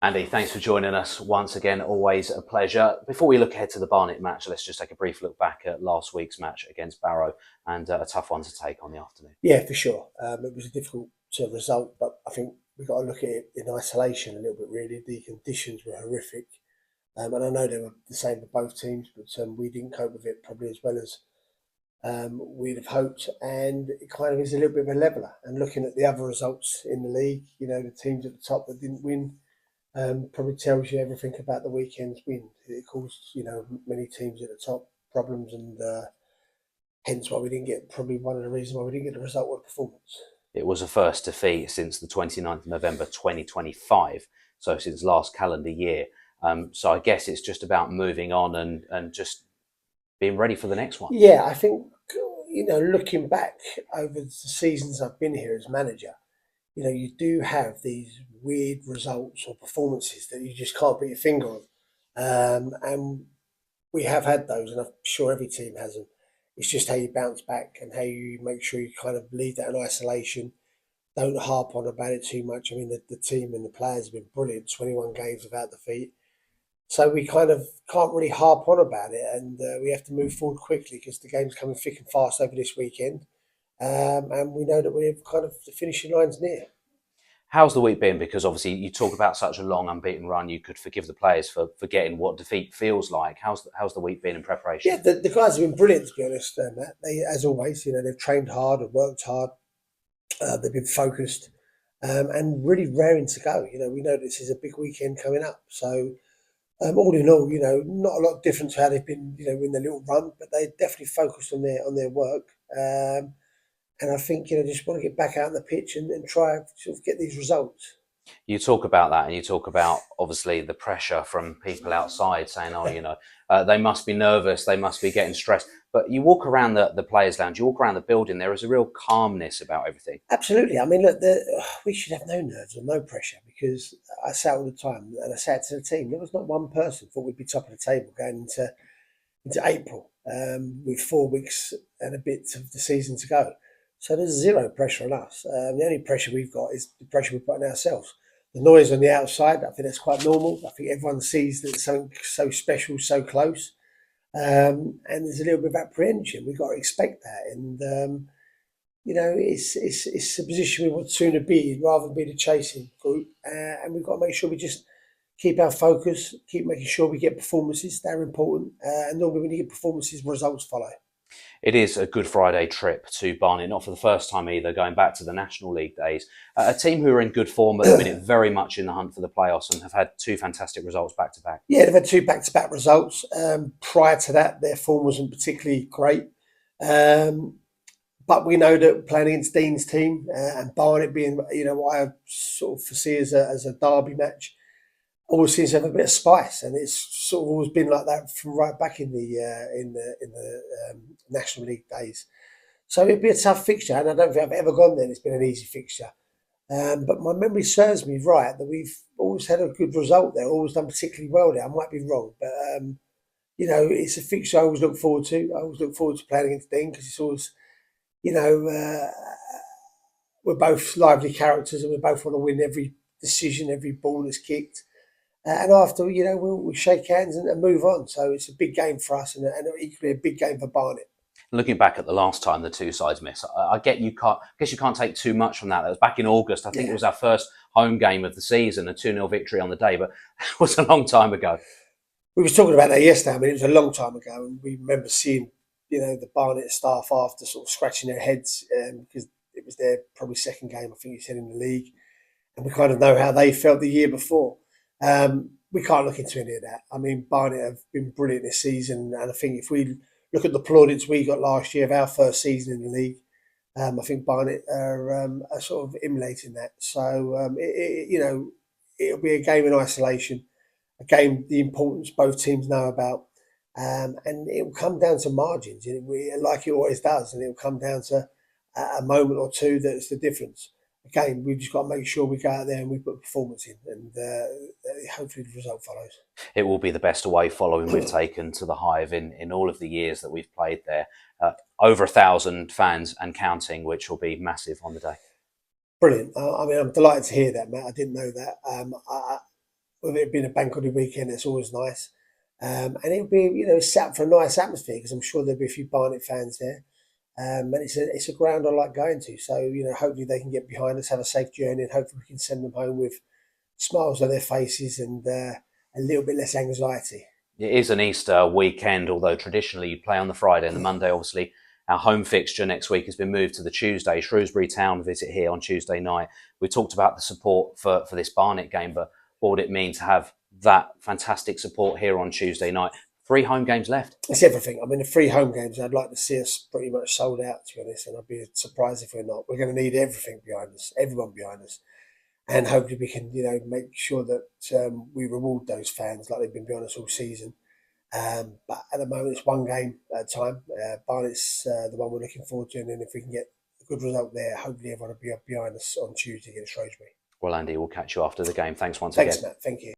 Andy, thanks for joining us once again. Always a pleasure. Before we look ahead to the Barnet match, let's just take a brief look back at last week's match against Barrow and a tough one to take on the afternoon. Yeah, for sure. It was a difficult result, but I think we've got to look at it in isolation a little bit, really. The conditions were horrific. And I know they were the same for both teams, but we didn't cope with it probably as well as we'd have hoped. And it kind of is a little bit of a leveller. And looking at the other results in the league, the teams at the top that didn't win probably tells you everything about the weekend's win. It caused, many teams at the top problems and hence why we didn't get, probably one of the reasons why we didn't get the result or performance. It was a first defeat since the 29th of November 2025, so since last calendar year. So I guess it's just about moving on and just being ready for the next one. Yeah, I think, looking back over the seasons I've been here as manager, you do have these weird results or performances that you just can't put your finger on. And we have had those, and I'm sure every team has them. It's just how you bounce back and how you make sure you kind of leave that in isolation. Don't harp on about it too much. I mean, the team and the players have been brilliant. 21 games without defeat. So we kind of can't really harp on about it, and we have to move forward quickly because the game's coming thick and fast over this weekend, and we know that we're kind of the finishing line's near. How's the week been? Because obviously you talk about such a long unbeaten run, you could forgive the players for forgetting what defeat feels like. How's the week been in preparation? Yeah, the guys have been brilliant to be honest, Matt. They, as always, they've trained hard and worked hard. They've been focused and really raring to go. We know this is a big weekend coming up, so all in all, not a lot different to how they've been, in their little run, but they definitely focused on their work. And I think just want to get back out on the pitch and try sort of get these results. You talk about that, and you talk about obviously the pressure from people outside saying, "Oh, they must be nervous, they must be getting stressed." But you walk around the players' lounge, you walk around the building. There is a real calmness about everything. Absolutely. I mean, look, we should have no nerves or no pressure because I say it all the time, and I say it to the team. There was not one person thought we'd be top of the table going into April with 4 weeks and a bit of the season to go. So there's zero pressure on us. The only pressure we've got is the pressure we put on ourselves. The noise on the outside, I think that's quite normal. I think everyone sees that it's something so special, so close. And there's a little bit of apprehension. We've got to expect that. And, it's a position we would sooner be in rather than be the chasing group. And we've got to make sure we just keep our focus, keep making sure we get performances. They're important. And normally when you get performances, results follow. It is a Good Friday trip to Barnet, not for the first time either, going back to the National League days. A team who are in good form at the minute, very much in the hunt for the playoffs, and have had two fantastic results back to back. Yeah, they've had two back-to-back results. Prior to that, their form wasn't particularly great. Um, but we know that playing against Dean's team and Barnet being, what I sort of foresee as a derby match, always seems to have a bit of spice, and it's sort of always been like that from right back in the National League days. So it'd be a tough fixture, and I don't think I've ever gone there. And it's been an easy fixture. But my memory serves me right that we've always had a good result there, always done particularly well there. I might be wrong, but it's a fixture I always look forward to. I always look forward to playing against Dean because it's always, you know, uh, we're both lively characters and we both want to win every decision, every ball that's kicked. And after, we'll shake hands and move on. So it's a big game for us and equally a big game for Barnet. Looking back at the last time the two sides missed, I get you can't. I guess you can't take too much from that. That was back in August. I think it Yeah. was our first home game of the season, a 2-0 victory on the day, but it was a long time ago. We was talking about that yesterday. I mean, it was a long time ago, and we remember seeing, the Barnet staff after sort of scratching their heads because it was their probably second game, I think you said, in the league, and we kind of know how they felt the year before. We can't look into any of that. I mean, Barnet have been brilliant this season, and I think if we look at the plaudits we got last year of our first season in the league, I think Barnet are sort of emulating that. So it'll be a game in isolation, a game the importance both teams know about, and it will come down to margins, like it always does, and it will come down to a moment or two that's the difference. Again, we've just got to make sure we go out there and we put performance in, and hopefully the result follows. It will be the best away following we've taken to the Hive in all of the years that we've played there. Over 1,000 fans and counting, which will be massive on the day. Brilliant. I mean, I'm delighted to hear that, Matt. I didn't know that. with it being a bank holiday weekend, it's always nice. And it'll be, set up for a nice atmosphere because I'm sure there'll be a few Barnet fans there. And it's a ground I like going to. So, hopefully they can get behind us, have a safe journey, and hopefully we can send them home with smiles on their faces and a little bit less anxiety. It is an Easter weekend, although traditionally you play on the Friday and the Monday. Obviously, our home fixture next week has been moved to the Tuesday. Shrewsbury Town visit here on Tuesday night. We talked about the support for this Barnet game, but what would it mean to have that fantastic support here on Tuesday night? 3 home games left. It's everything. I mean, the 3 home games, I'd like to see us pretty much sold out, to be honest, and I'd be surprised if we're not. We're going to need everything behind us, everyone behind us. And hopefully we can, make sure that we reward those fans like they've been behind us all season. But at the moment, it's 1 game at a time. Barnet's the one we're looking forward to, and then if we can get a good result there, hopefully everyone will be behind us on Tuesday against Shrewsbury. Well, Andy, we'll catch you after the game. Thanks once Thanks, again. Matt. Thank you.